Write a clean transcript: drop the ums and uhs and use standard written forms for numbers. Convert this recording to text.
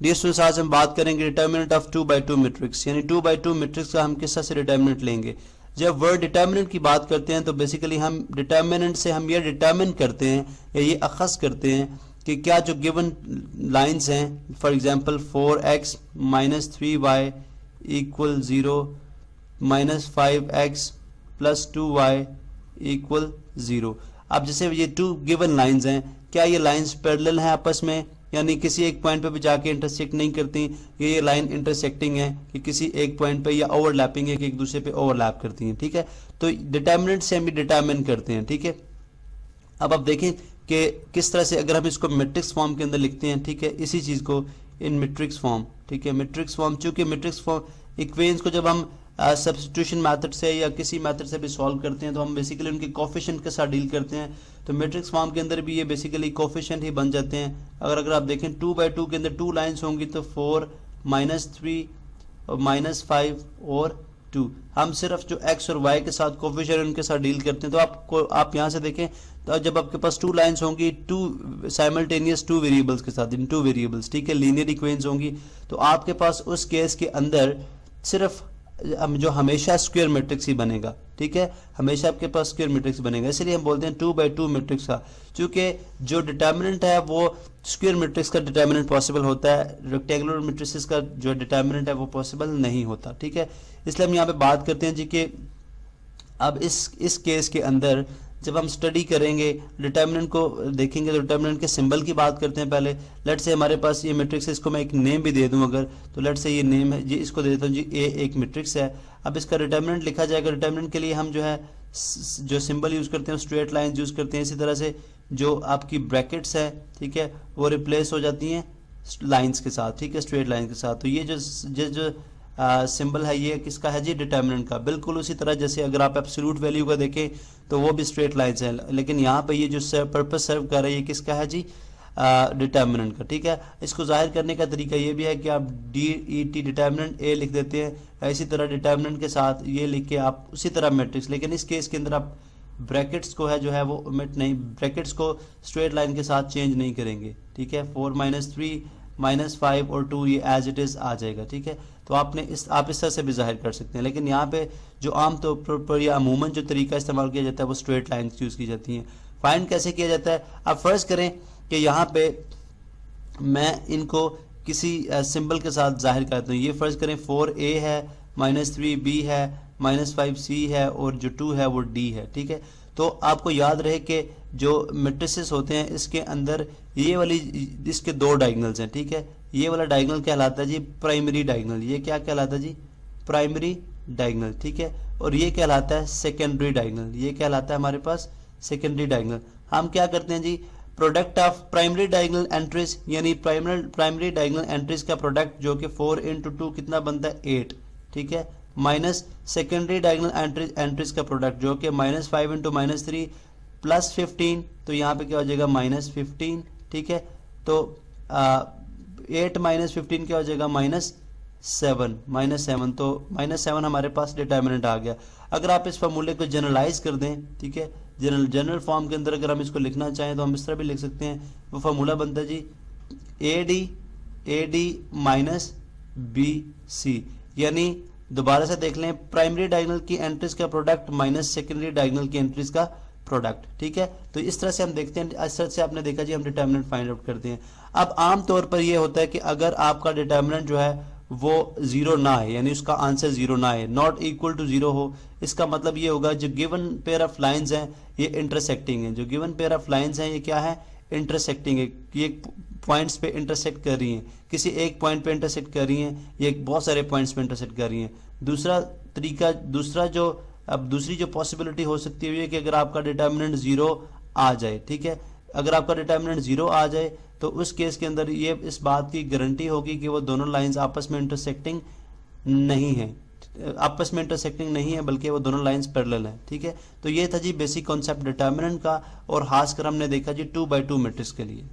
Dear students, आज हम बात करेंगे डिटर्मिनेंट ऑफ 2x2 मैट्रिक्स, यानी 2x2 मैट्रिक्स का हम किस तरह से डिटर्मिनेंट लेंगे। जब वर्ड डिटर्मिनेंट की बात करते हैं तो बेसिकली हम डिटर्मिनेंट से हम ये डिटर्मिन करते हैं या ये अखज़ करते हैं कि क्या जो गिवन लाइंस हैं, for example 4x minus 3y equal 0 minus 5x plus 2y equal 0। अब जैसे ये टू गिवन लाइंस हैं, क्या ये लाइंस पैरेलल हैं आपस में, यानी किसी एक पॉइंट पे भी जाके इंटरसेक्ट नहीं करती, ये लाइन इंटरसेक्टिंग है कि किसी एक पॉइंट पे, या ओवरलैपिंग है कि एक दूसरे पे ओवरलैप करती हैं। ठीक है, तो डिटर्मिनेंट से हम भी डिटर्मिन करते हैं। ठीक है, अब आप देखें कि किस तरह से अगर हम इसको मैट्रिक्स फॉर्म के अंदर लिखते हैं, ठीक है, इसी चीज़ को इन मैट्रिक्स फॉर्म। ठीक है, मैट्रिक्स फॉर्म, चूंकि मैट्रिक्स फॉर्म इक्वेशंस को जब हम सब्स्टिट्यूशन मेथड से या किसी मेथड से भी सॉल्व करते हैं तो हम बेसिकली उनके कोफिशिएंट के साथ डील करते हैं। तो मैट्रिक्स फॉर्म के अंदर भी ये बेसिकली कोफिशिएंट ही बन जाते हैं। अगर आप देखें 2x2 के अंदर 2 लाइंस होंगी तो 4 माइनस 3 और माइनस 5 और 2। हम सिर्फ जो x और y के साथ कोफिशिएंट उनके साथ डील करते हैं। तो आप यहाँ से देखें तो जब आपके पास 2 लाइंस होंगी, 2 साइमल्टेनियस 2 वेरिएबल्स के साथ, इन 2 वेरिएबल्स, ठीक है, लीनियर इक्वेशंस होंगी, तो आपके पास उस केस के अंदर सिर्फ जो हमेशा स्क्वायर मैट्रिक्स ही बनेगा। ठीक है, हमेशा आपके पास स्क्वायर मैट्रिक्स बनेगा, इसलिए हम बोलते हैं 2x2 मैट्रिक्स का, क्योंकि जो डिटर्मिनेंट है वो स्क्वायर मैट्रिक्स का डिटर्मिनेंट पॉसिबल होता है, रेक्टेंगुलर मैट्रिसेस का जो डिटर्मिनेंट है वो पॉसिबल नहीं होता। ठीक है, इसलिए हम यहाँ पे बात करते हैं जी कि अब इस केस के अंदर जब हम स्टडी करेंगे डिटर्मिनेंट को देखेंगे तो डिटर्मिनेंट के सिंबल की बात करते हैं पहले। लेट से हमारे पास ये मैट्रिक्स है, इसको मैं एक नेम भी दे दूं अगर, तो लेट से ये नेम है जी, इसको दे देता हूँ जी ए एक मैट्रिक्स है। अब इसका डिटर्मिनेंट लिखा जाएगा। डिटर्मिनेंट के लिए हम जो है जो सिंबल यूज करते हैं स्ट्रेट लाइन यूज करते हैं। इसी तरह से जो आपकी ब्रैकेट्स है, ठीक है, वो रिप्लेस हो जाती हैं लाइन्स के साथ, ठीक है, स्ट्रेट लाइन के साथ। तो ये जो सिंबल है ये किसका है जी, डिटर्मिनेंट का। बिल्कुल उसी तरह जैसे अगर आप एब्सोल्यूट वैल्यू का देखें तो वो भी स्ट्रेट लाइंस है, लेकिन यहाँ पे ये जो पर्पस सर्व कर रहा है ये किसका है जी, डिटर्मिनेंट का। ठीक है, इसको जाहिर करने का तरीका ये भी है कि आप DET डिटर्मिनेंट ए लिख देते हैं, इसी तरह डिटर्मिनेंट के साथ ये लिख के आप उसी तरह मैट्रिक्स, लेकिन इस केस के अंदर आप ब्रैकेट्स को है जो है वो ओमिट नहीं, ब्रैकेट्स को स्ट्रेट लाइन के साथ चेंज नहीं करेंगे। ठीक है, 4 माइनस 3 माइनस 5 और 2 ये एज इट इज आ जाएगा। ठीक है, तो आप इस तरह से भी जाहिर कर सकते हैं, लेकिन यहाँ पे जो आम तौर पर या अमूमन जो तरीका इस्तेमाल किया जाता है वो स्ट्रेट लाइन यूज की जाती हैं। फाइंड कैसे किया जाता है, आप फर्ज करें कि यहाँ पे मैं इनको किसी सिंबल के साथ जाहिर करता हूँ। ये फर्ज करें 4a है, माइनस 3b है, माइनस 5c है और जो 2 है वो d है। ठीक है, तो आपको याद रहे कि जो मैट्रिसेस होते हैं इसके अंदर ये वाली, इसके 2 डायगोनल्स हैं। ठीक है, ये वाला डायगोनल कहलाता है जी प्राइमरी डायगोनल, ये क्या कहलाता है जी, प्राइमरी डायगोनल। ठीक है, और ये कहलाता है सेकेंडरी डायगोनल, ये कहलाता है हमारे पास सेकेंडरी डायगोनल। हम क्या करते हैं जी, product of primary diagonal entries, यानी प्राइमरी डायगोनल एंट्रीज का प्रोडक्ट जो कि 4 into 2 कितना बनता है 8। ठीक है, माइनस सेकेंडरी डायगोनल एंट्रीज का प्रोडक्ट जो कि -5 into -3 प्लस 15, तो यहाँ पे क्या हो जाएगा -15। ठीक है, तो 8 माइनस 15 क्या हो जाएगा -7, तो -7 हमारे पास डिटर्मिनेंट आ गया। अगर आप इस फार्मूले को जनरलाइज कर दें, ठीक है, जनरल फॉर्म के अंदर अगर हम इसको लिखना चाहें तो हम इस तरह भी लिख सकते हैं। वो फार्मूला बनता है जी AD माइनस BC, यानी दोबारा से देख लें, प्राइमरी डायगोनल की एंट्रीज का प्रोडक्ट माइनस सेकेंडरी डायगोनल की एंट्रीज का प्रोडक्ट। ठीक है, तो इस तरह से हम देखते हैं, इस तरह से आपने देखा जी हम डिटर्मिनेंट फाइंड आउट करते हैं। अब आम तौर पर यह होता है कि अगर आपका डिटर्मिनेंट जो है वो 0 ना है, यानी उसका आंसर 0 ना है, नॉट इक्वल टू 0 हो, इसका मतलब ये होगा जो गिवन पेयर ऑफ लाइंस हैं ये इंटरसेक्टिंग है। जो गिवन पेयर ऑफ लाइंस हैं ये क्या है, इंटरसेक्टिंग है, ये पॉइंट्स पे इंटरसेक्ट कर रही हैं, किसी एक पॉइंट पे इंटरसेक्ट कर रही हैं, ये बहुत सारे पॉइंट्स पे इंटरसेक्ट कर रही हैं। दूसरी जो पॉसिबिलिटी हो सकती है कि अगर आपका डिटर्मिनेंट 0 आ जाए। ठीक है, अगर आपका डिटर्मिनेंट 0 आ जाए तो उस केस के अंदर ये इस बात की गारंटी होगी कि वो दोनों लाइंस आपस में इंटरसेक्टिंग नहीं है, बल्कि वो दोनों लाइंस पैरेलल हैं। ठीक है, तो ये था जी बेसिक कॉन्सेप्ट डिटर्मिनेंट का, और खासकर हमने देखा जी 2x2 मैट्रिक्स के लिए।